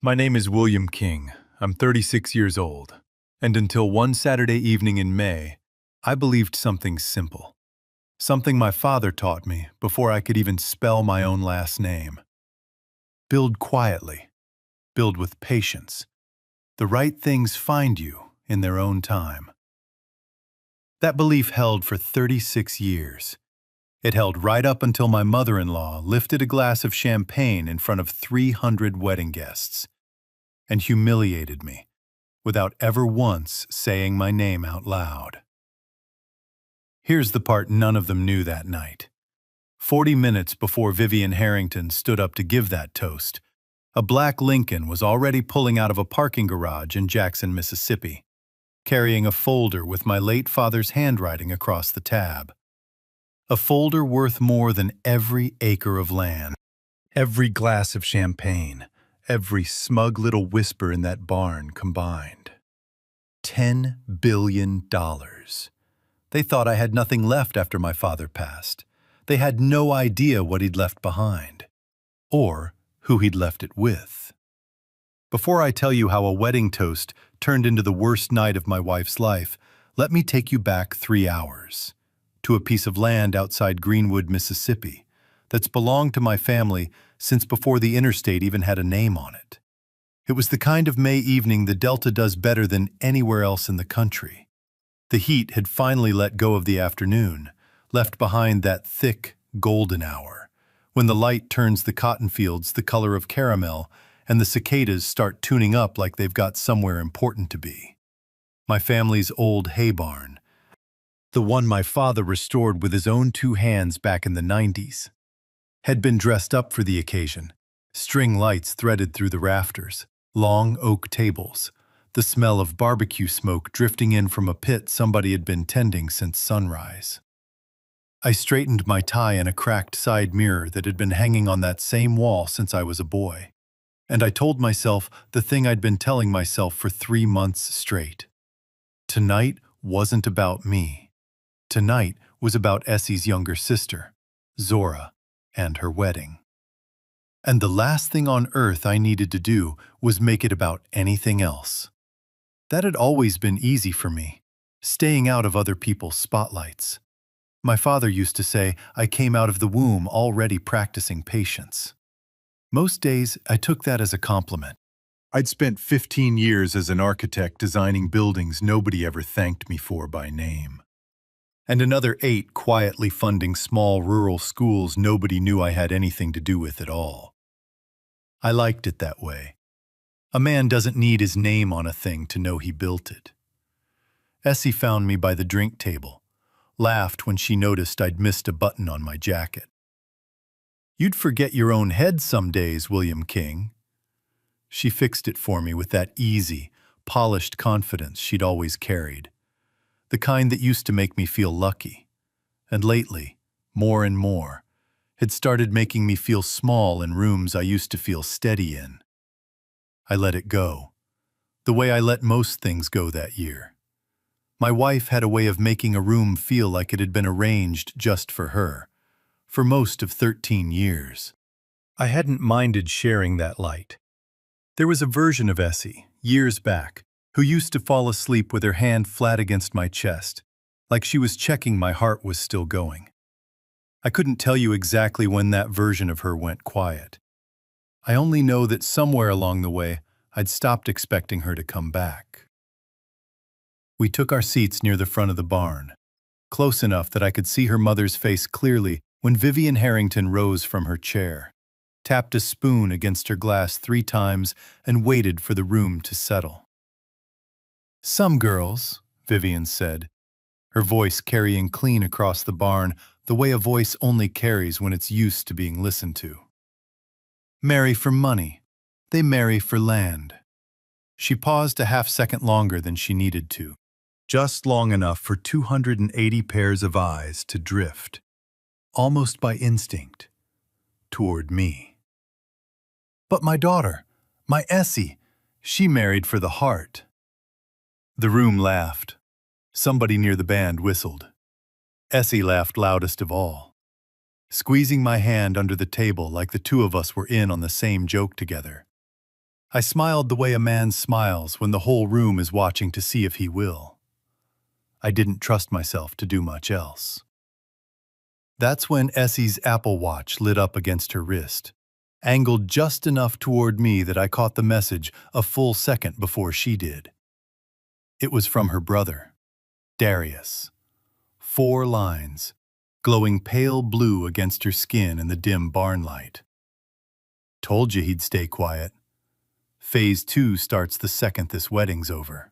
My name is William King. I'm 36 years old. And until one Saturday evening in May, I believed something simple. Something my father taught me before I could even spell my own last name. Build quietly. Build with patience. The right things find you in their own time. That belief held for 36 years. It held right up until my mother-in-law lifted a glass of champagne in front of 300 wedding guests and humiliated me without ever once saying my name out loud. Here's the part none of them knew that night. 40 minutes before Vivian Harrington stood up to give that toast, a black Lincoln was already pulling out of a parking garage in Jackson, Mississippi, carrying a folder with my late father's handwriting across the tab. A folder worth more than every acre of land, every glass of champagne, every smug little whisper in that barn combined. $10 billion. They thought I had nothing left after my father passed. They had no idea what he'd left behind, or who he'd left it with. Before I tell you how a wedding toast turned into the worst night of my wife's life, let me take you back 3 hours, to a piece of land outside Greenwood, Mississippi, that's belonged to my family since before the interstate even had a name on it. It was the kind of May evening the Delta does better than anywhere else in the country. The heat had finally let go of the afternoon, left behind that thick, golden hour, when the light turns the cotton fields the color of caramel and the cicadas start tuning up like they've got somewhere important to be. My family's old hay barn, the one my father restored with his own 2 hands back in the 90s, had been dressed up for the occasion, string lights threaded through the rafters, long oak tables, the smell of barbecue smoke drifting in from a pit somebody had been tending since sunrise. I straightened my tie in a cracked side mirror that had been hanging on that same wall since I was a boy, and I told myself the thing I'd been telling myself for 3 months straight. Tonight wasn't about me. Tonight was about Essie's younger sister, Zora, and her wedding. And the last thing on earth I needed to do was make it about anything else. That had always been easy for me, staying out of other people's spotlights. My father used to say I came out of the womb already practicing patience. Most days, I took that as a compliment. I'd spent 15 years as an architect designing buildings nobody ever thanked me for by name, and another 8 quietly funding small rural schools nobody knew I had anything to do with at all. I liked it that way. A man doesn't need his name on a thing to know he built it. Essie found me by the drink table, laughed when she noticed I'd missed a button on my jacket. "You'd forget your own head some days, William King." She fixed it for me with that easy, polished confidence she'd always carried, the kind that used to make me feel lucky, and lately, more and more, had started making me feel small in rooms I used to feel steady in. I let it go, the way I let most things go that year. My wife had a way of making a room feel like it had been arranged just for her, for most of 13 years. I hadn't minded sharing that light. There was a version of Essie, years back, who used to fall asleep with her hand flat against my chest, like she was checking my heart was still going. I couldn't tell you exactly when that version of her went quiet. I only know that somewhere along the way, I'd stopped expecting her to come back. We took our seats near the front of the barn, close enough that I could see her mother's face clearly when Vivian Harrington rose from her chair, tapped a spoon against her glass 3 times, and waited for the room to settle. "Some girls," Vivian said, her voice carrying clean across the barn the way a voice only carries when it's used to being listened to, "marry for money. They marry for land." She paused a half-second longer than she needed to, just long enough for 280 pairs of eyes to drift, almost by instinct, toward me. "But my daughter, my Essie, she married for the heart." The room laughed. Somebody near the band whistled. Essie laughed loudest of all, squeezing my hand under the table like the 2 of us were in on the same joke together. I smiled the way a man smiles when the whole room is watching to see if he will. I didn't trust myself to do much else. That's when Essie's Apple Watch lit up against her wrist, angled just enough toward me that I caught the message a full second before she did. It was from her brother, Darius. 4 lines, glowing pale blue against her skin in the dim barn light. Told you he'd stay quiet. Phase 2 starts the second this wedding's over.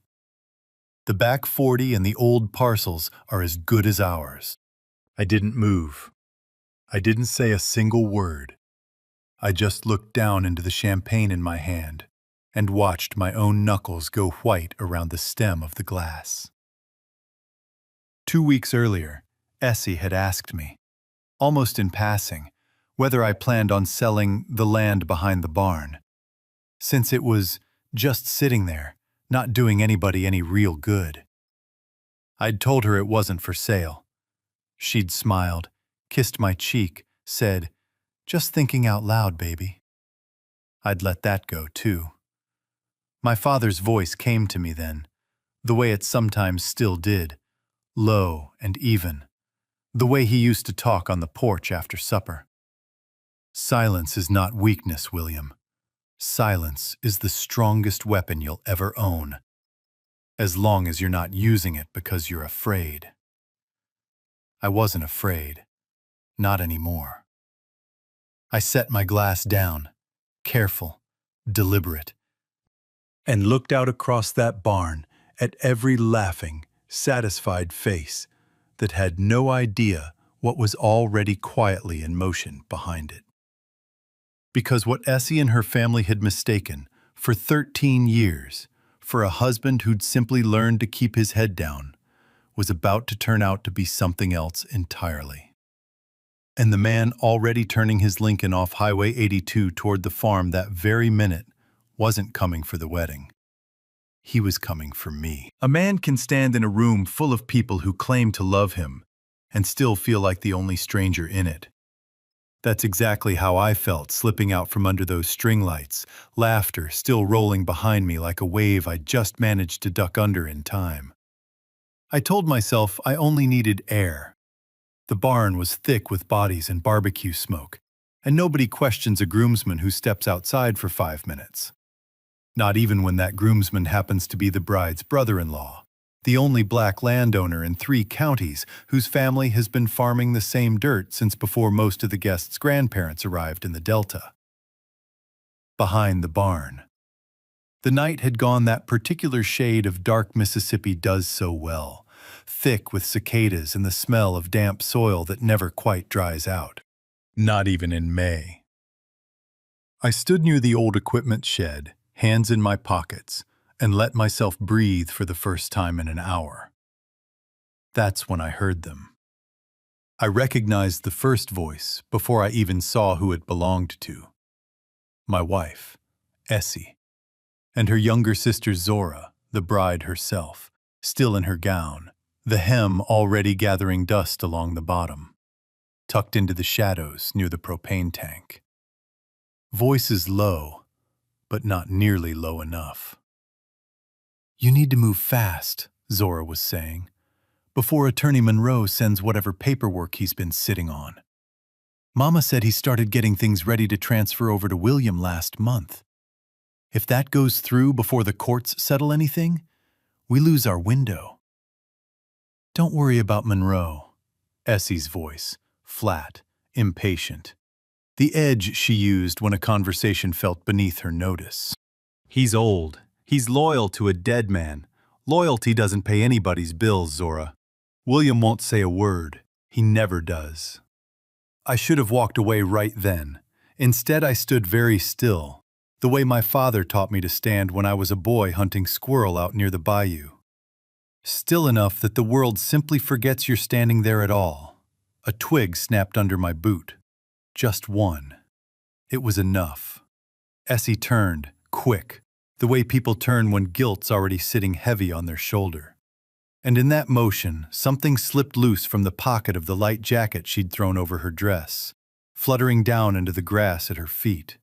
The back 40 and the old parcels are as good as ours. I didn't move. I didn't say a single word. I just looked down into the champagne in my hand and watched my own knuckles go white around the stem of the glass. 2 weeks earlier, Essie had asked me, almost in passing, whether I planned on selling the land behind the barn, since it was just sitting there, not doing anybody any real good. I'd told her it wasn't for sale. She'd smiled, kissed my cheek, said, "Just thinking out loud, baby." I'd let that go, too. My father's voice came to me then, the way it sometimes still did, low and even, the way he used to talk on the porch after supper. Silence is not weakness, William. Silence is the strongest weapon you'll ever own, as long as you're not using it because you're afraid. I wasn't afraid. Not anymore. I set my glass down, careful, deliberate, and looked out across that barn at every laughing, satisfied face that had no idea what was already quietly in motion behind it. Because what Essie and her family had mistaken for 13 years for a husband who'd simply learned to keep his head down was about to turn out to be something else entirely. And the man already turning his Lincoln off Highway 82 toward the farm that very minute wasn't coming for the wedding. He was coming for me. A man can stand in a room full of people who claim to love him and still feel like the only stranger in it. That's exactly how I felt slipping out from under those string lights, laughter still rolling behind me like a wave I just managed to duck under in time. I told myself I only needed air. The barn was thick with bodies and barbecue smoke, and nobody questions a groomsman who steps outside for 5 minutes. Not even when that groomsman happens to be the bride's brother-in-law, the only black landowner in 3 counties whose family has been farming the same dirt since before most of the guests' grandparents arrived in the Delta. Behind the barn. The night had gone that particular shade of dark Mississippi does so well, thick with cicadas and the smell of damp soil that never quite dries out. Not even in May. I stood near the old equipment shed, hands in my pockets, and let myself breathe for the first time in an hour. That's when I heard them. I recognized the first voice before I even saw who it belonged to. My wife, Essie, and her younger sister Zora, the bride herself, still in her gown, the hem already gathering dust along the bottom, tucked into the shadows near the propane tank. Voices low, but not nearly low enough. "You need to move fast," Zora was saying, "before Attorney Monroe sends whatever paperwork he's been sitting on. Mama said he started getting things ready to transfer over to William last month. If that goes through before the courts settle anything, we lose our window." "Don't worry about Monroe," Essie's voice, flat, impatient, the edge she used when a conversation felt beneath her notice. "He's old. He's loyal to a dead man. Loyalty doesn't pay anybody's bills, Zora. William won't say a word. He never does." I should have walked away right then. Instead, I stood very still, the way my father taught me to stand when I was a boy hunting squirrel out near the bayou. Still enough that the world simply forgets you're standing there at all. A twig snapped under my boot. Just one. It was enough. Essie turned, quick, the way people turn when guilt's already sitting heavy on their shoulder. And in that motion, something slipped loose from the pocket of the light jacket she'd thrown over her dress, fluttering down into the grass at her feet.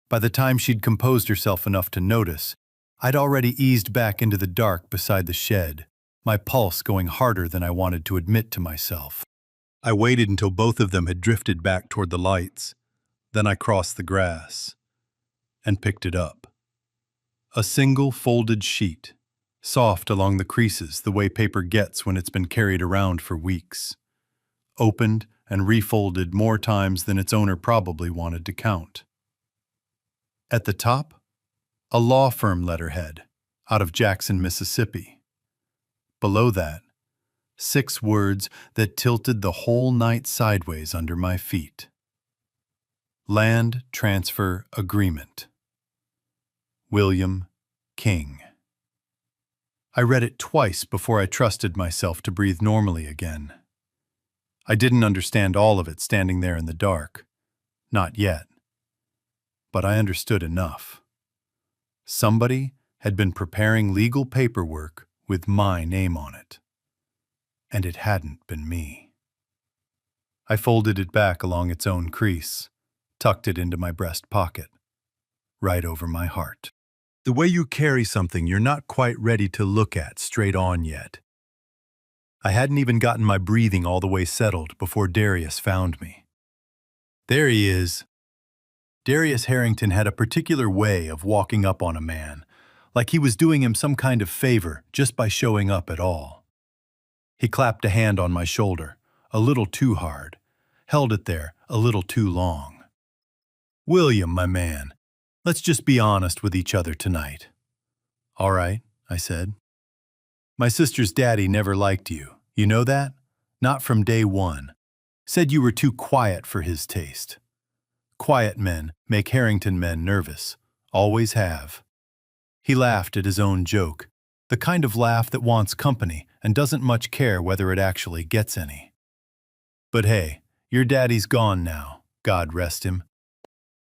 By the time she'd composed herself enough to notice, I'd already eased back into the dark beside the shed, my pulse going harder than I wanted to admit to myself. I waited until both of them had drifted back toward the lights. Then I crossed the grass and picked it up. A single folded sheet, soft along the creases the way paper gets when it's been carried around for weeks. Opened and refolded more times than its owner probably wanted to count. At the top, a law firm letterhead, out of Jackson, Mississippi. Below that, 6 words that tilted the whole night sideways under my feet. Land Transfer Agreement. William King. I read it twice before I trusted myself to breathe normally again. I didn't understand all of it standing there in the dark. Not yet. But I understood enough. Somebody had been preparing legal paperwork with my name on it. And it hadn't been me. I folded it back along its own crease, tucked it into my breast pocket, right over my heart. The way you carry something you're not quite ready to look at straight on yet. I hadn't even gotten my breathing all the way settled before Darius found me. There he is. Darius Harrington had a particular way of walking up on a man, like he was doing him some kind of favor just by showing up at all. He clapped a hand on my shoulder, a little too hard, held it there a little too long. William, my man, let's just be honest with each other tonight. All right, I said. My sister's daddy never liked you. You know that? Not from day one. Said you were too quiet for his taste. Quiet men make Harrington men nervous. Always have. He laughed at his own joke, the kind of laugh that wants company and doesn't much care whether it actually gets any. But hey, your daddy's gone now, God rest him.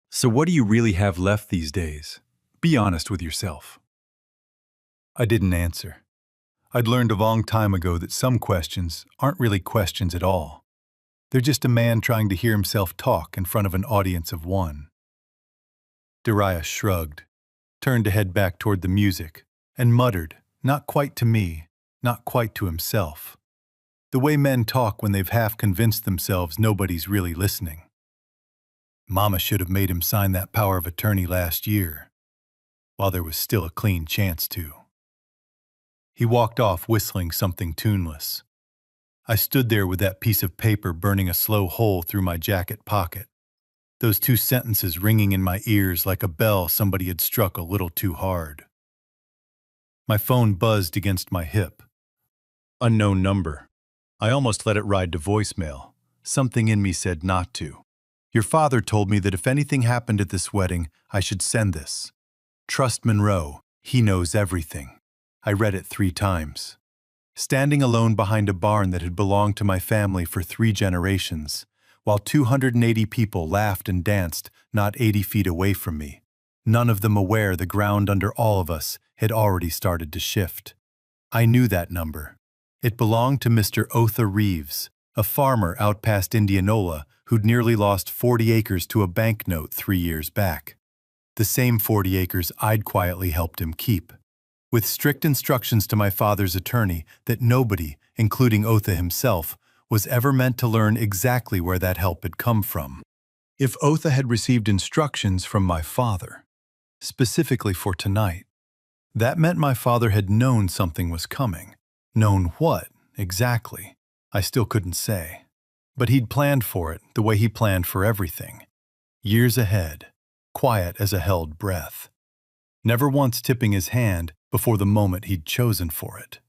So what do you really have left these days? Be honest with yourself. I didn't answer. I'd learned a long time ago that some questions aren't really questions at all. They're just a man trying to hear himself talk in front of an audience of one. Darius shrugged, turned to head back toward the music, and muttered, not quite to me, not quite to himself. The way men talk when they've half convinced themselves nobody's really listening. Mama should have made him sign that power of attorney last year, while there was still a clean chance to. He walked off whistling something tuneless. I stood there with that piece of paper burning a slow hole through my jacket pocket, those 2 sentences ringing in my ears like a bell somebody had struck a little too hard. My phone buzzed against my hip. Unknown number. I almost let it ride to voicemail. Something in me said not to. Your father told me that if anything happened at this wedding, I should send this. Trust Monroe. He knows everything. I read it 3 times. Standing alone behind a barn that had belonged to my family for 3 generations, while 280 people laughed and danced not 80 feet away from me, none of them aware the ground under all of us had already started to shift. I knew that number. It belonged to Mr. Otha Reeves, a farmer out past Indianola who'd nearly lost 40 acres to a banknote 3 years back. The same 40 acres I'd quietly helped him keep, with strict instructions to my father's attorney that nobody, including Otha himself, was ever meant to learn exactly where that help had come from. If Otha had received instructions from my father, specifically for tonight, that meant my father had known something was coming. Known what, exactly, I still couldn't say. But he'd planned for it the way he planned for everything. Years ahead, quiet as a held breath. Never once tipping his hand before the moment he'd chosen for it.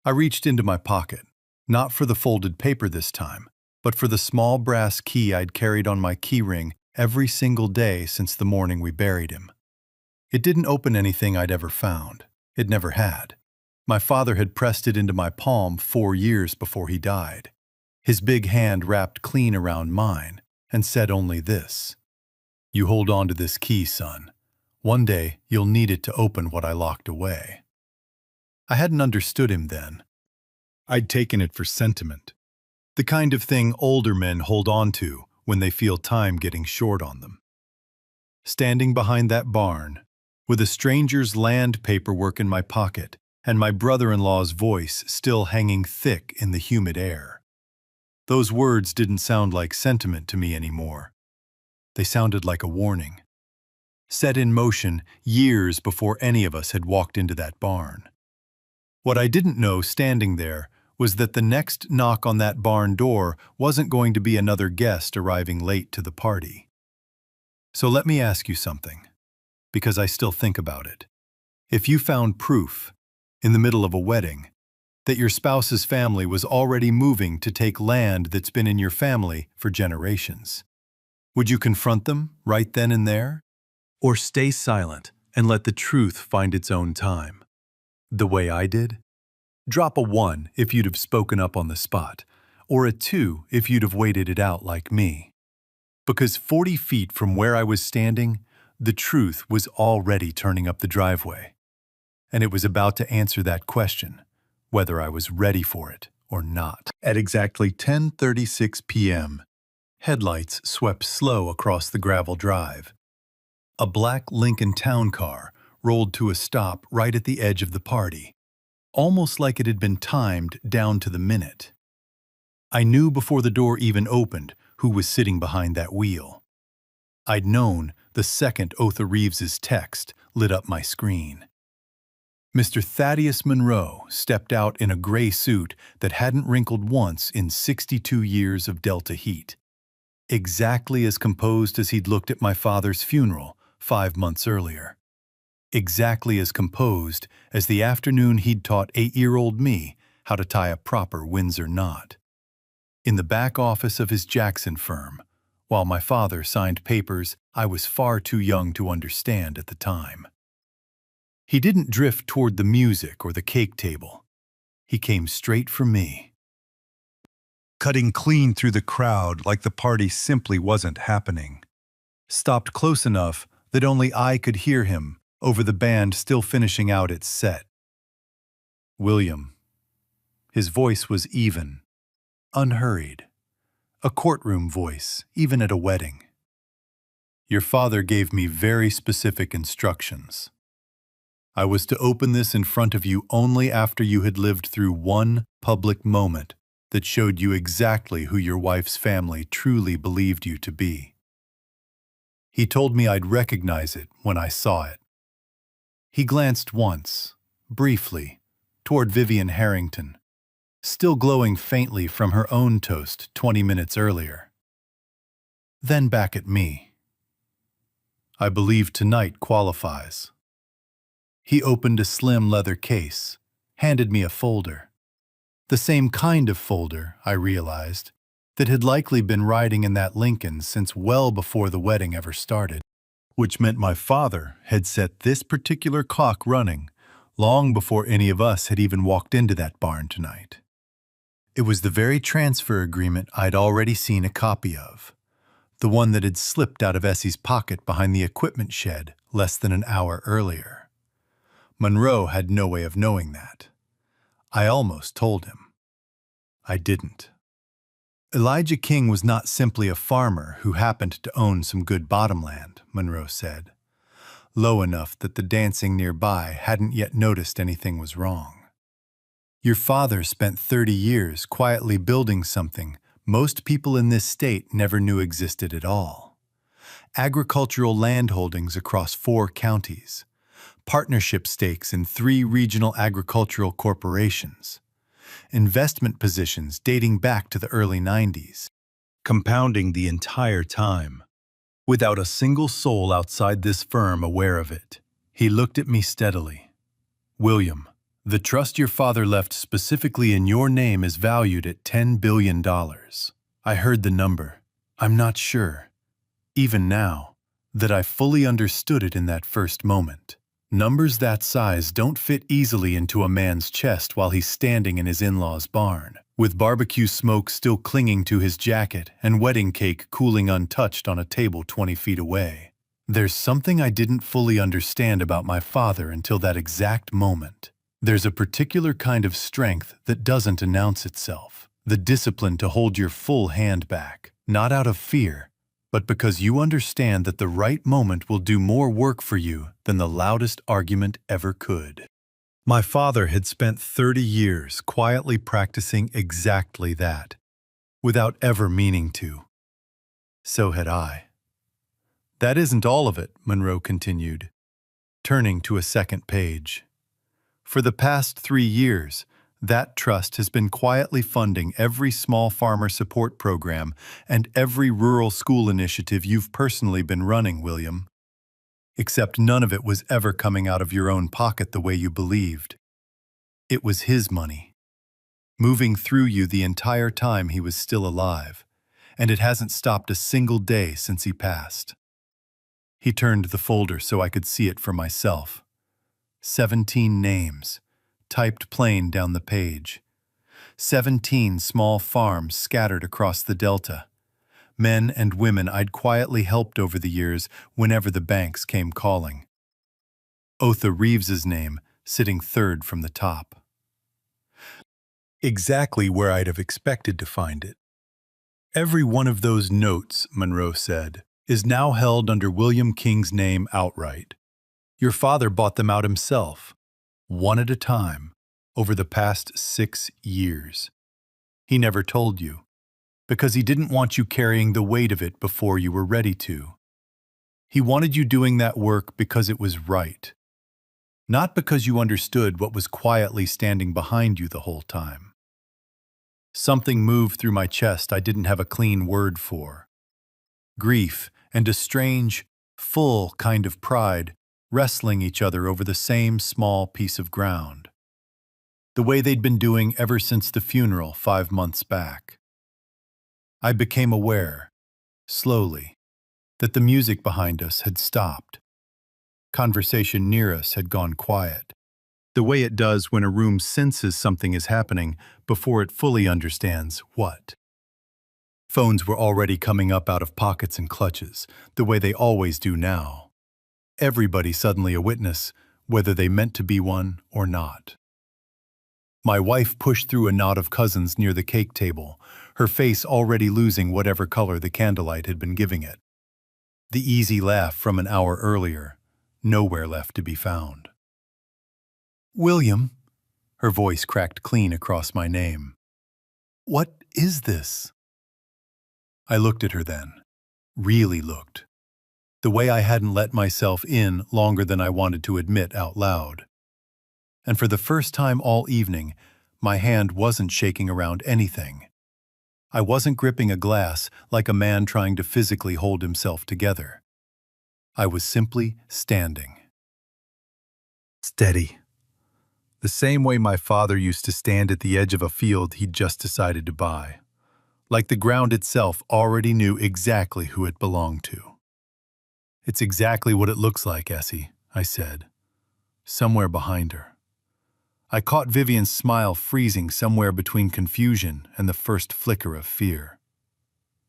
I reached into my pocket, not for the folded paper this time, but for the small brass key I'd carried on my key ring every single day since the morning we buried him. It didn't open anything I'd ever found. It never had. My father had pressed it into my palm 4 years before he died. His big hand wrapped clean around mine and said only this: "You hold on to this key, son. One day you'll need it to open what I locked away." I hadn't understood him then. I'd taken it for sentiment. The kind of thing older men hold on to when they feel time getting short on them. standing behind that barn, with a stranger's land paperwork in my pocket and my brother-in-law's voice still hanging thick in the humid air. Those words didn't sound like sentiment to me anymore. They sounded like a warning, set in motion years before any of us had walked into that barn. What I didn't know standing there was that the next knock on that barn door wasn't going to be another guest arriving late to the party. So let me ask you something, because I still think about it. If you found proof, in the middle of a wedding, that your spouse's family was already moving to take land that's been in your family for generations, would you confront them right then and there? Or stay silent and let the truth find its own time? The way I did? Drop a 1 if you'd have spoken up on the spot, or a 2 if you'd have waited it out like me. Because 40 feet from where I was standing, the truth was already turning up the driveway. And it was about to answer that question, whether I was ready for it or not. At exactly 10:36 p.m., headlights swept slow across the gravel drive. A black Lincoln Town Car rolled to a stop right at the edge of the party, almost like it had been timed down to the minute. I knew before the door even opened who was sitting behind that wheel. I'd known the second Otha Reeves's text lit up my screen. Mr. Thaddeus Monroe stepped out in a gray suit that hadn't wrinkled once in 62 years of Delta heat. Exactly as composed as he'd looked at my father's funeral 5 months earlier. Exactly as composed as the afternoon he'd taught 8-year-old me how to tie a proper Windsor knot. In the back office of his Jackson firm, while my father signed papers I was far too young to understand at the time. He didn't drift toward the music or the cake table. He came straight for me, cutting clean through the crowd like the party simply wasn't happening. Stopped close enough that only I could hear him over the band still finishing out its set. William. His voice was even, unhurried, a courtroom voice, even at a wedding. Your father gave me very specific instructions. I was to open this in front of you only after you had lived through one public moment that showed you exactly who your wife's family truly believed you to be. He told me I'd recognize it when I saw it. He glanced once, briefly, toward Vivian Harrington, still glowing faintly from her own toast 20 minutes earlier. Then back at me. I believe tonight qualifies. He opened a slim leather case, handed me a folder. The same kind of folder, I realized, that had likely been riding in that Lincoln since well before the wedding ever started, which meant my father had set this particular clock running long before any of us had even walked into that barn tonight. It was the very transfer agreement I'd already seen a copy of, the one that had slipped out of Essie's pocket behind the equipment shed less than an hour earlier. Monroe had no way of knowing that. I almost told him. I didn't. Elijah King was not simply a farmer who happened to own some good bottomland, Monroe said, low enough that the dancing nearby hadn't yet noticed anything was wrong. Your father spent 30 years quietly building something most people in this state never knew existed at all. Agricultural land holdings across 4 counties, partnership stakes in 3 regional agricultural corporations, investment positions dating back to the early 90s, compounding the entire time, without a single soul outside this firm aware of it. He looked at me steadily. William, the trust your father left specifically in your name is valued at $10 billion. I heard the number. I'm not sure, even now, that I fully understood it in that first moment. Numbers that size don't fit easily into a man's chest while he's standing in his in-law's barn, with barbecue smoke still clinging to his jacket and wedding cake cooling untouched on a table 20 feet away. There's something I didn't fully understand about my father until that exact moment. There's a particular kind of strength that doesn't announce itself, the discipline to hold your full hand back, not out of fear, but because you understand that the right moment will do more work for you than the loudest argument ever could. My father had spent 30 years quietly practicing exactly that, without ever meaning to. So had I. That isn't all of it, Monroe continued, turning to a second page. For the past 3 years, that trust has been quietly funding every small farmer support program and every rural school initiative you've personally been running, William. Except none of it was ever coming out of your own pocket the way you believed. It was his money, moving through you the entire time he was still alive, and it hasn't stopped a single day since he passed. He turned the folder so I could see it for myself. 17 names, typed plain down the page. 17 small farms scattered across the Delta. Men and women I'd quietly helped over the years whenever the banks came calling. Otha Reeves's name sitting third from the top. Exactly where I'd have expected to find it. Every one of those notes, Monroe said, is now held under William King's name outright. Your father bought them out himself, one at a time, over the past 6 years. He never told you, because he didn't want you carrying the weight of it before you were ready to. He wanted you doing that work because it was right, not because you understood what was quietly standing behind you the whole time. Something moved through my chest I didn't have a clean word for. Grief and a strange, full kind of pride wrestling each other over the same small piece of ground. The way they'd been doing ever since the funeral 5 months back. I became aware, slowly, that the music behind us had stopped. Conversation near us had gone quiet, the way it does when a room senses something is happening before it fully understands what. Phones were already coming up out of pockets and clutches, the way they always do now. Everybody suddenly a witness, whether they meant to be one or not. My wife pushed through a knot of cousins near the cake table, her face already losing whatever color the candlelight had been giving it. The easy laugh from an hour earlier, nowhere left to be found. William, her voice cracked clean across my name. What is this? I looked at her then, really looked. The way I hadn't let myself in longer than I wanted to admit out loud. And for the first time all evening, my hand wasn't shaking around anything. I wasn't gripping a glass like a man trying to physically hold himself together. I was simply standing. Steady. The same way my father used to stand at the edge of a field he'd just decided to buy. Like the ground itself already knew exactly who it belonged to. It's exactly what it looks like, Essie, I said, somewhere behind her. I caught Vivian's smile freezing somewhere between confusion and the first flicker of fear.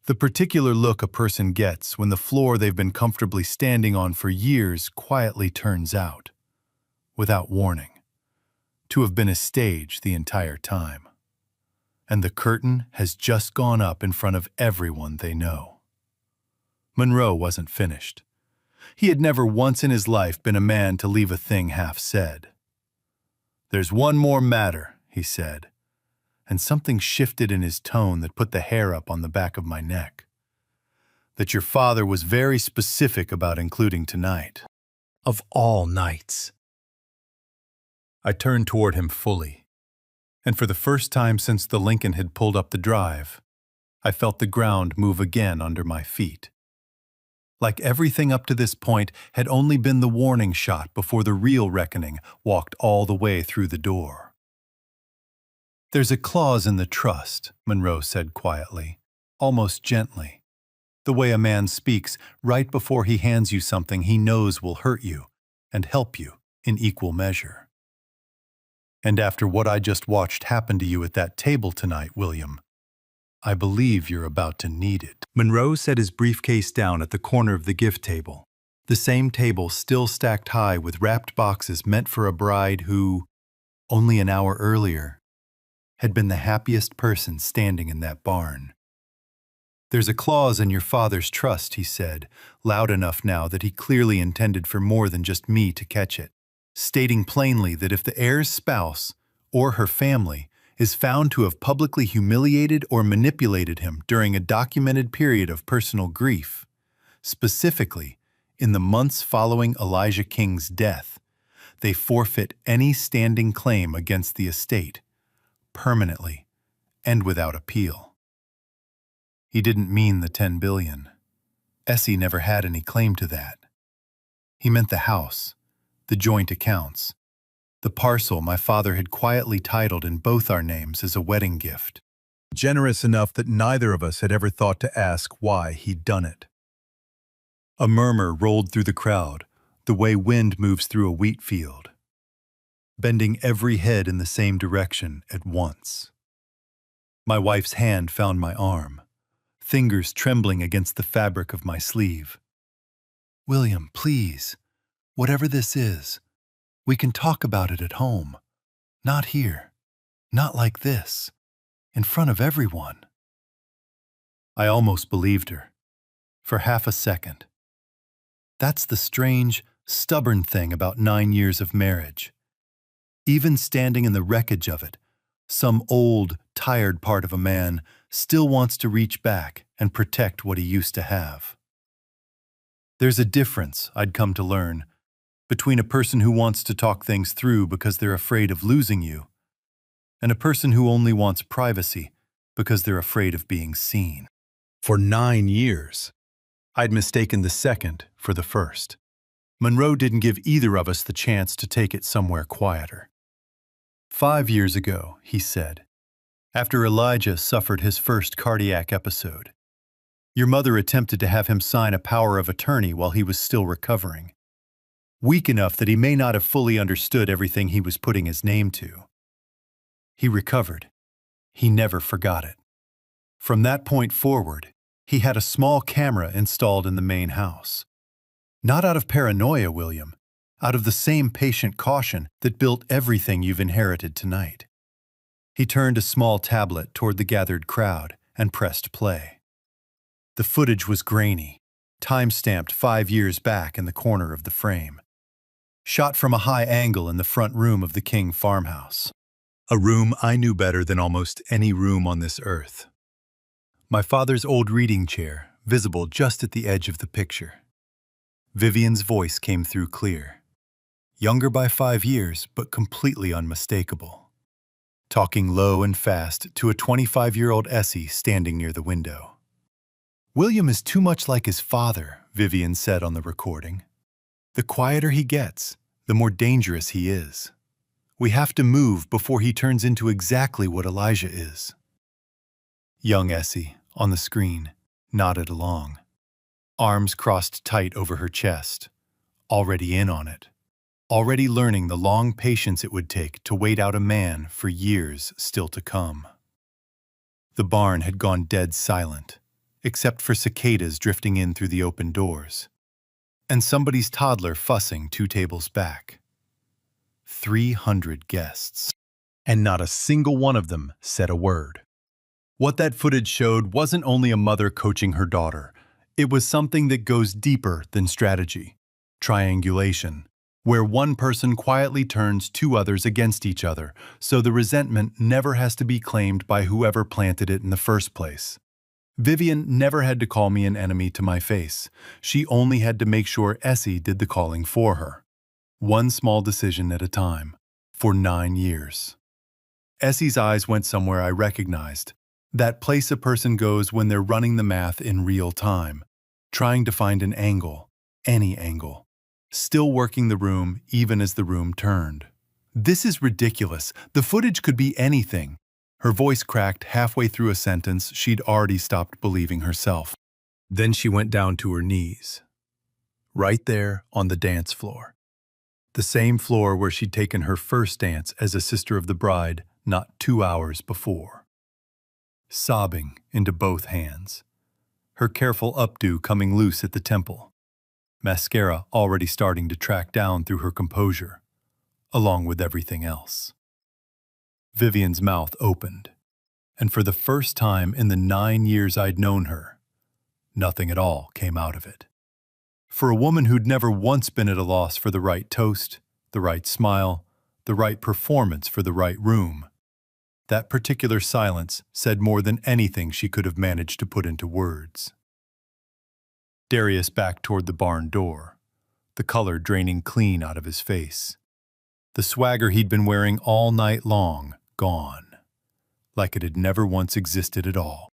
The particular look a person gets when the floor they've been comfortably standing on for years quietly turns out, without warning, to have been a stage the entire time. And the curtain has just gone up in front of everyone they know. Monroe wasn't finished. He had never once in his life been a man to leave a thing half said. There's one more matter, he said, and something shifted in his tone that put the hair up on the back of my neck. That your father was very specific about including tonight. Of all nights. I turned toward him fully, and for the first time since the Lincoln had pulled up the drive, I felt the ground move again under my feet. Like everything up to this point had only been the warning shot before the real reckoning walked all the way through the door. There's a clause in the trust, Monroe said quietly, almost gently, the way a man speaks right before he hands you something he knows will hurt you and help you in equal measure. And after what I just watched happen to you at that table tonight, William, I believe you're about to need it. Monroe set his briefcase down at the corner of the gift table, the same table still stacked high with wrapped boxes meant for a bride who, only an hour earlier, had been the happiest person standing in that barn. There's a clause in your father's trust, he said, loud enough now that he clearly intended for more than just me to catch it, stating plainly that if the heir's spouse, or her family, is found to have publicly humiliated or manipulated him during a documented period of personal grief, specifically in the months following Elijah King's death, they forfeit any standing claim against the estate, permanently and without appeal. He didn't mean the 10 billion. Essie never had any claim to that. He meant the house, the joint accounts, the parcel my father had quietly titled in both our names as a wedding gift. Generous enough that neither of us had ever thought to ask why he'd done it. A murmur rolled through the crowd, the way wind moves through a wheat field, bending every head in the same direction at once. My wife's hand found my arm, fingers trembling against the fabric of my sleeve. "William, please, whatever this is, we can talk about it at home. Not here. Not like this. In front of everyone." I almost believed her. For half a second. That's the strange, stubborn thing about 9 years of marriage. Even standing in the wreckage of it, some old, tired part of a man still wants to reach back and protect what he used to have. There's a difference, I'd come to learn, between a person who wants to talk things through because they're afraid of losing you, and a person who only wants privacy because they're afraid of being seen. For 9 years, I'd mistaken the second for the first. Monroe didn't give either of us the chance to take it somewhere quieter. 5 years ago, he said, after Elijah suffered his first cardiac episode, your mother attempted to have him sign a power of attorney while he was still recovering, weak enough that he may not have fully understood everything he was putting his name to. He recovered. He never forgot it. From that point forward, he had a small camera installed in the main house. Not out of paranoia, William, out of the same patient caution that built everything you've inherited tonight. He turned a small tablet toward the gathered crowd and pressed play. The footage was grainy, time-stamped 5 years back in the corner of the frame. Shot from a high angle in the front room of the King farmhouse. A room I knew better than almost any room on this earth. My father's old reading chair, visible just at the edge of the picture. Vivian's voice came through clear. Younger by 5 years, but completely unmistakable. Talking low and fast to a 25-year-old Essie standing near the window. William is too much like his father, Vivian said on the recording. The quieter he gets, the more dangerous he is. We have to move before he turns into exactly what Elijah is. Young Essie, on the screen, nodded along. Arms crossed tight over her chest, already in on it. Already learning the long patience it would take to wait out a man for years still to come. The barn had gone dead silent, except for cicadas drifting in through the open doors, and somebody's toddler fussing 2 tables back. 300 guests, and not a single one of them said a word. What that footage showed wasn't only a mother coaching her daughter. It was something that goes deeper than strategy, triangulation, where one person quietly turns 2 others against each other, so the resentment never has to be claimed by whoever planted it in the first place. Vivian never had to call me an enemy to my face. She only had to make sure Essie did the calling for her. One small decision at a time, for 9 years. Essie's eyes went somewhere I recognized. That place a person goes when they're running the math in real time, trying to find an angle, any angle. Still working the room even as the room turned. This is ridiculous. The footage could be anything. Her voice cracked halfway through a sentence she'd already stopped believing herself. Then she went down to her knees. Right there on the dance floor. The same floor where she'd taken her first dance as a sister of the bride not 2 hours before. Sobbing into both hands. Her careful updo coming loose at the temple. Mascara already starting to track down through her composure, along with everything else. Vivian's mouth opened, and for the first time in the 9 years I'd known her, nothing at all came out of it. For a woman who'd never once been at a loss for the right toast, the right smile, the right performance for the right room, that particular silence said more than anything she could have managed to put into words. Darius backed toward the barn door, the color draining clean out of his face. The swagger he'd been wearing all night long gone, like it had never once existed at all.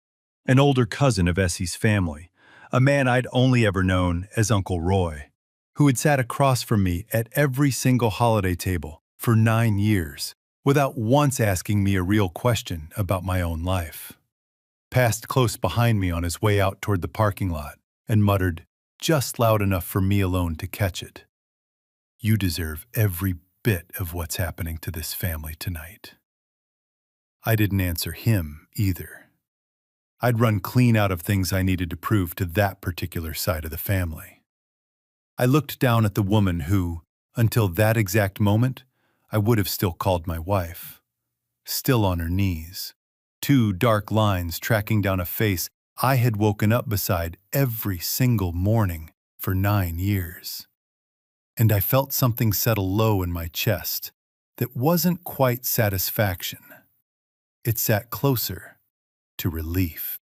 An older cousin of Essie's family, a man I'd only ever known as Uncle Roy, who had sat across from me at every single holiday table for 9 years, without once asking me a real question about my own life, passed close behind me on his way out toward the parking lot and muttered, just loud enough for me alone to catch it, "You deserve every bit of what's happening to this family tonight." I didn't answer him either. I'd run clean out of things I needed to prove to that particular side of the family. I looked down at the woman who, until that exact moment, I would have still called my wife. Still on her knees, 2 dark lines tracking down a face I had woken up beside every single morning for 9 years. And I felt something settle low in my chest that wasn't quite satisfaction. It sat closer to relief.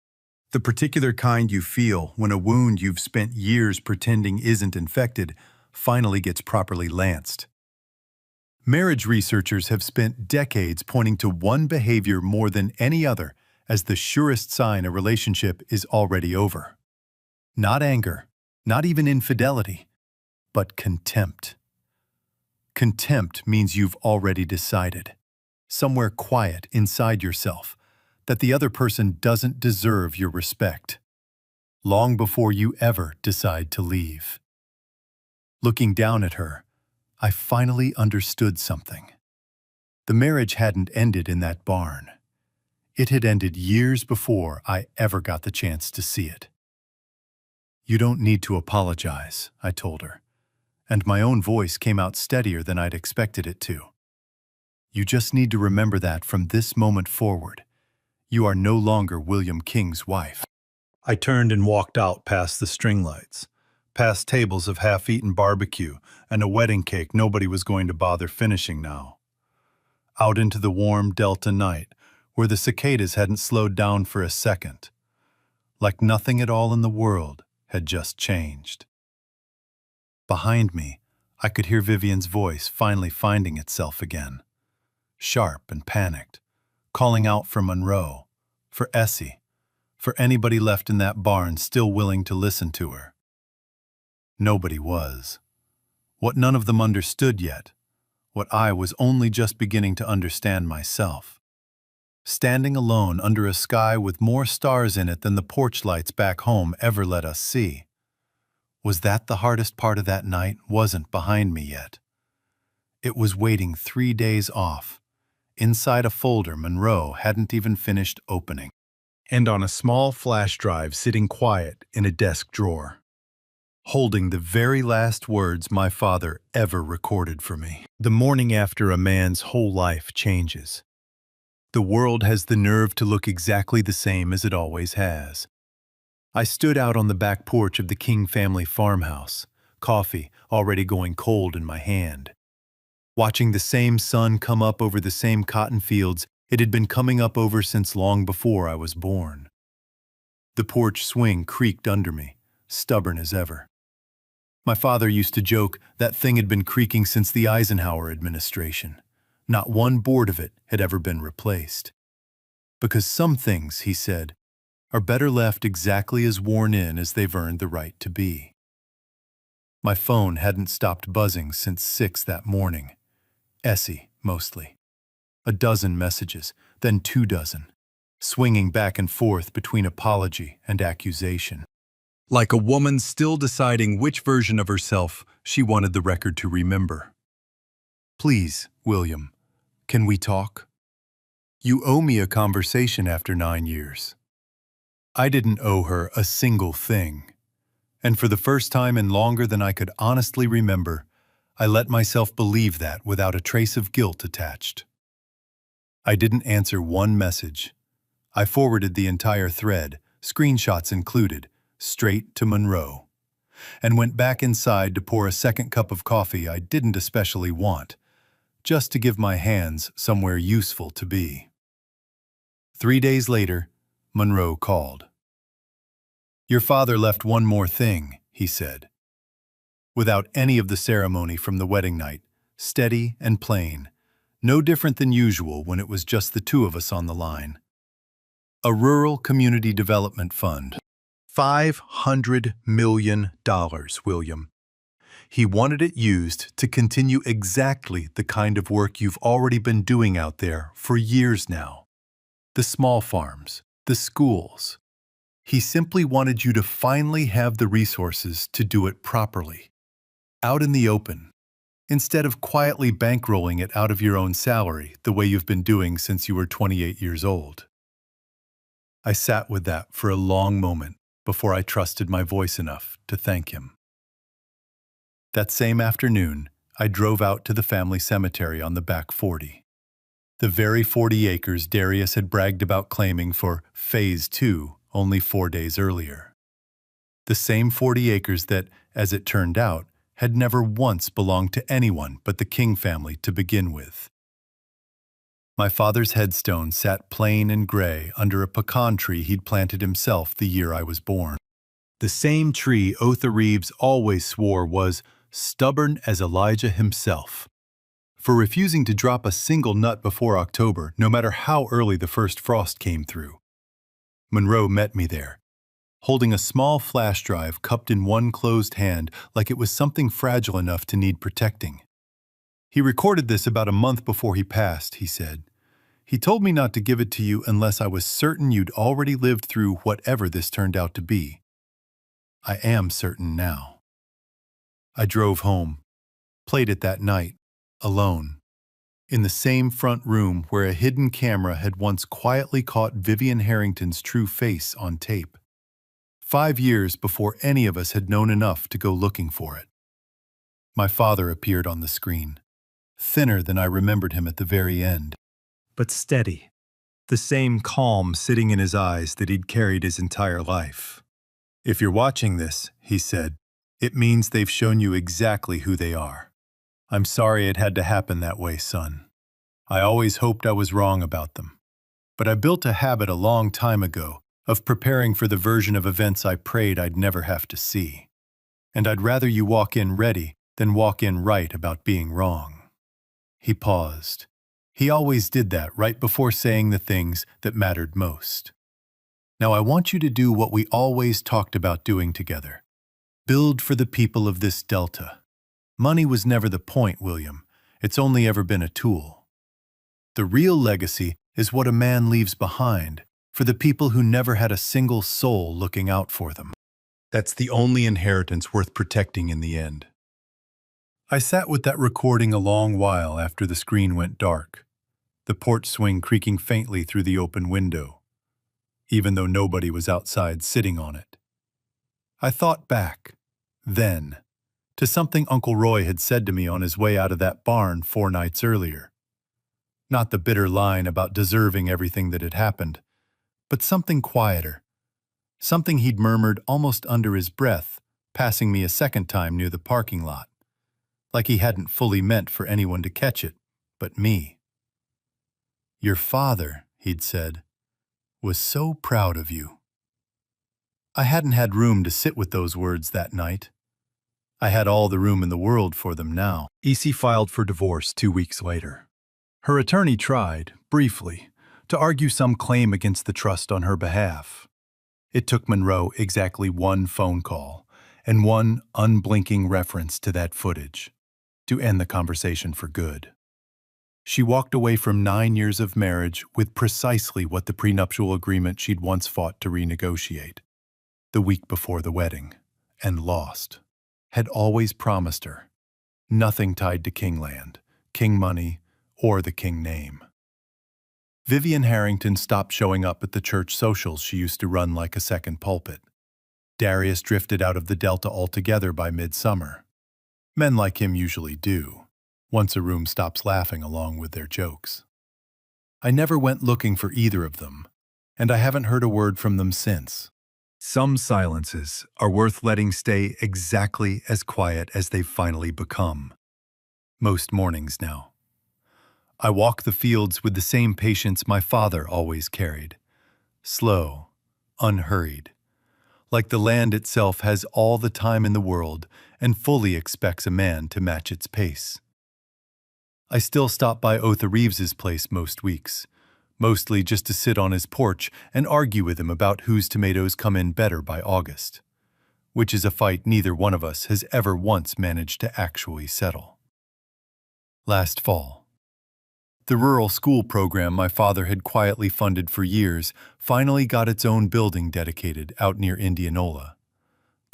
The particular kind you feel when a wound you've spent years pretending isn't infected finally gets properly lanced. Marriage researchers have spent decades pointing to one behavior more than any other as the surest sign a relationship is already over. Not anger, not even infidelity, but contempt. Contempt means you've already decided, somewhere quiet inside yourself, that the other person doesn't deserve your respect, long before you ever decide to leave. Looking down at her, I finally understood something. The marriage hadn't ended in that barn. It had ended years before I ever got the chance to see it. "You don't need to apologize," I told her, and my own voice came out steadier than I'd expected it to. "You just need to remember that from this moment forward, you are no longer William King's wife." I turned and walked out past the string lights, past tables of half-eaten barbecue and a wedding cake nobody was going to bother finishing now. Out into the warm Delta night, where the cicadas hadn't slowed down for a second, like nothing at all in the world had just changed. Behind me, I could hear Vivian's voice finally finding itself again, sharp and panicked, calling out for Monroe, for Essie, for anybody left in that barn still willing to listen to her. Nobody was. What none of them understood yet, what I was only just beginning to understand myself. Standing alone under a sky with more stars in it than the porch lights back home ever let us see. Was that the hardest part of that night wasn't behind me yet? It was waiting 3 days off, inside a folder Monroe hadn't even finished opening, and on a small flash drive sitting quiet in a desk drawer, holding the very last words my father ever recorded for me. The morning after a man's whole life changes, the world has the nerve to look exactly the same as it always has. I stood out on the back porch of the King family farmhouse, coffee already going cold in my hand, watching the same sun come up over the same cotton fields it had been coming up over since long before I was born. The porch swing creaked under me, stubborn as ever. My father used to joke that thing had been creaking since the Eisenhower administration. Not one board of it had ever been replaced. Because some things, he said, are better left exactly as worn in as they've earned the right to be. My phone hadn't stopped buzzing since 6 that morning. Essie, mostly. A dozen messages, then 2 dozen, swinging back and forth between apology and accusation. Like a woman still deciding which version of herself she wanted the record to remember. "Please, William, can we talk? You owe me a conversation after 9 years." I didn't owe her a single thing. And for the first time in longer than I could honestly remember, I let myself believe that without a trace of guilt attached. I didn't answer one message. I forwarded the entire thread, screenshots included, straight to Monroe, and went back inside to pour a second cup of coffee I didn't especially want, just to give my hands somewhere useful to be. 3 days later, Monroe called. "Your father left one more thing," he said. Without any of the ceremony from the wedding night, steady and plain, no different than usual when it was just the two of us on the line. A rural community development fund. $500 million, William. He wanted it used to continue exactly the kind of work you've already been doing out there for years now. The small farms, the schools. He simply wanted you to finally have the resources to do it properly, out in the open, instead of quietly bankrolling it out of your own salary the way you've been doing since you were 28 years old. I sat with that for a long moment before I trusted my voice enough to thank him. That same afternoon, I drove out to the family cemetery on the back 40. The very 40 acres Darius had bragged about claiming for Phase 2 only 4 days earlier. The same 40 acres that, as it turned out, had never once belonged to anyone but the King family to begin with. My father's headstone sat plain and gray under a pecan tree he'd planted himself the year I was born. The same tree Otha Reeves always swore was stubborn as Elijah himself, for refusing to drop a single nut before October, no matter how early the first frost came through. Monroe met me there, holding a small flash drive cupped in one closed hand like it was something fragile enough to need protecting. He recorded this about a month before he passed, he said. He told me not to give it to you unless I was certain you'd already lived through whatever this turned out to be. I am certain now. I drove home, played it that night, alone, in the same front room where a hidden camera had once quietly caught Vivian Harrington's true face on tape. 5 years before any of us had known enough to go looking for it. My father appeared on the screen, thinner than I remembered him at the very end, but steady, the same calm sitting in his eyes that he'd carried his entire life. "If you're watching this," he said, "it means they've shown you exactly who they are. I'm sorry it had to happen that way, son. I always hoped I was wrong about them. But I built a habit a long time ago of preparing for the version of events I prayed I'd never have to see. And I'd rather you walk in ready than walk in right about being wrong." He paused. He always did that right before saying the things that mattered most. "Now I want you to do what we always talked about doing together. Build for the people of this delta. Money was never the point, William. It's only ever been a tool. The real legacy is what a man leaves behind for the people who never had a single soul looking out for them. That's the only inheritance worth protecting in the end." I sat with that recording a long while after the screen went dark, the porch swing creaking faintly through the open window, even though nobody was outside sitting on it. I thought back, then, to something Uncle Roy had said to me on his way out of that barn 4 nights earlier. Not the bitter line about deserving everything that had happened, but something quieter, something he'd murmured almost under his breath, passing me a second time near the parking lot, like he hadn't fully meant for anyone to catch it, but me. "Your father," he'd said, "was so proud of you." I hadn't had room to sit with those words that night. I had all the room in the world for them now. Essie filed for divorce 2 weeks later. Her attorney tried, briefly, to argue some claim against the trust on her behalf. It took Monroe exactly 1 phone call and 1 unblinking reference to that footage to end the conversation for good. She walked away from 9 years of marriage with precisely what the prenuptial agreement she'd once fought to renegotiate, the week before the wedding, and lost, had always promised her. Nothing tied to Kingland, King money, or the King name. Vivian Harrington stopped showing up at the church socials she used to run like a second pulpit. Darius drifted out of the Delta altogether by midsummer. Men like him usually do, once a room stops laughing along with their jokes. I never went looking for either of them, and I haven't heard a word from them since. Some silences are worth letting stay exactly as quiet as they've finally become. Most mornings now. I walk the fields with the same patience my father always carried. Slow, unhurried. Like the land itself has all the time in the world and fully expects a man to match its pace. I still stop by Otha Reeves's place most weeks, mostly just to sit on his porch and argue with him about whose tomatoes come in better by August, which is a fight neither one of us has ever once managed to actually settle. Last fall, the rural school program my father had quietly funded for years finally got its own building dedicated out near Indianola.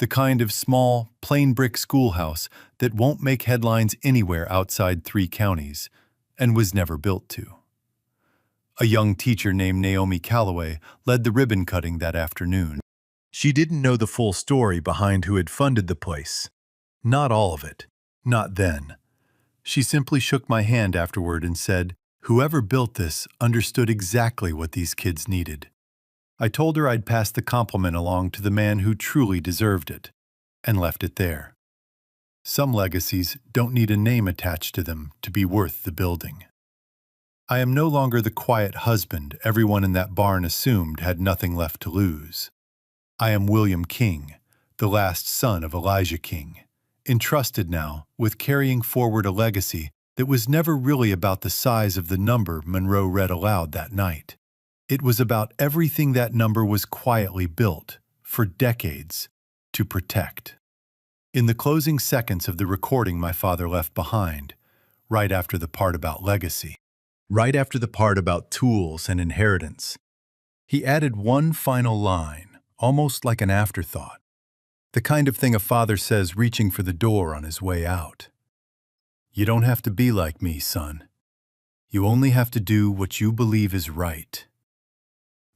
The kind of small, plain brick schoolhouse that won't make headlines anywhere outside 3 counties and was never built to. A young teacher named Naomi Calloway led the ribbon cutting that afternoon. She didn't know the full story behind who had funded the place. Not all of it. Not then. She simply shook my hand afterward and said, "Whoever built this understood exactly what these kids needed." I told her I'd pass the compliment along to the man who truly deserved it, and left it there. Some legacies don't need a name attached to them to be worth the building. I am no longer the quiet husband everyone in that barn assumed had nothing left to lose. I am William King, the last son of Elijah King, entrusted now with carrying forward a legacy that was never really about the size of the number Monroe read aloud that night. It was about everything that number was quietly built, for decades, to protect. In the closing seconds of the recording my father left behind, right after the part about legacy, right after the part about tools and inheritance, he added one final line, almost like an afterthought, the kind of thing a father says reaching for the door on his way out. "You don't have to be like me, son. You only have to do what you believe is right.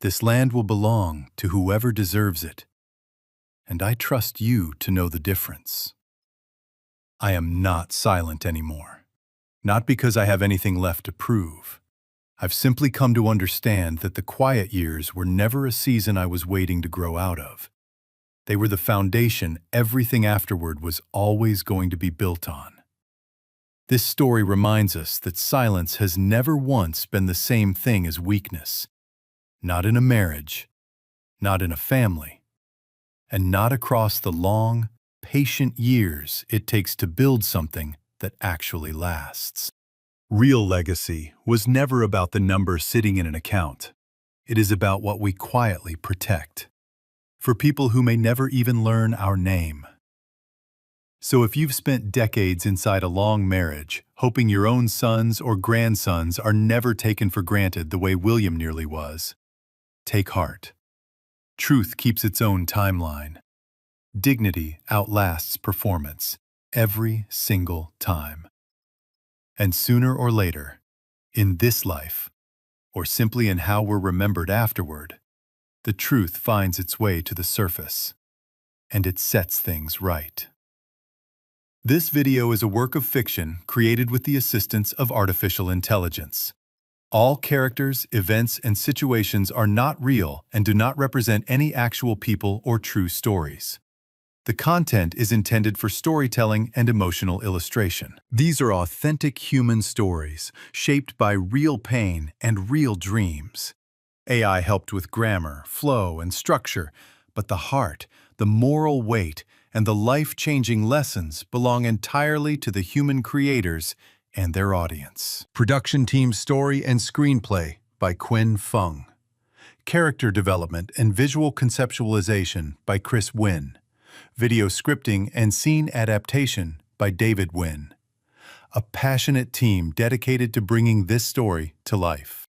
This land will belong to whoever deserves it, and I trust you to know the difference." I am not silent anymore. Not because I have anything left to prove. I've simply come to understand that the quiet years were never a season I was waiting to grow out of. They were the foundation everything afterward was always going to be built on. This story reminds us that silence has never once been the same thing as weakness. Not in a marriage, not in a family, and not across the long, patient years it takes to build something that actually lasts. Real legacy was never about the number sitting in an account. It is about what we quietly protect, for people who may never even learn our name. So if you've spent decades inside a long marriage, hoping your own sons or grandsons are never taken for granted the way William nearly was, take heart. Truth keeps its own timeline. Dignity outlasts performance, every single time. And sooner or later, in this life, or simply in how we're remembered afterward, the truth finds its way to the surface, and it sets things right. This video is a work of fiction created with the assistance of artificial intelligence. All characters, events, and situations are not real and do not represent any actual people or true stories. The content is intended for storytelling and emotional illustration. These are authentic human stories, shaped by real pain and real dreams. AI helped with grammar, flow, and structure, but the heart, the moral weight, and the life-changing lessons belong entirely to the human creators and their audience. Production team story and screenplay by Quinn Fung. Character development and visual conceptualization by Chris Wynn. Video scripting and scene adaptation by David Wynn. A passionate team dedicated to bringing this story to life.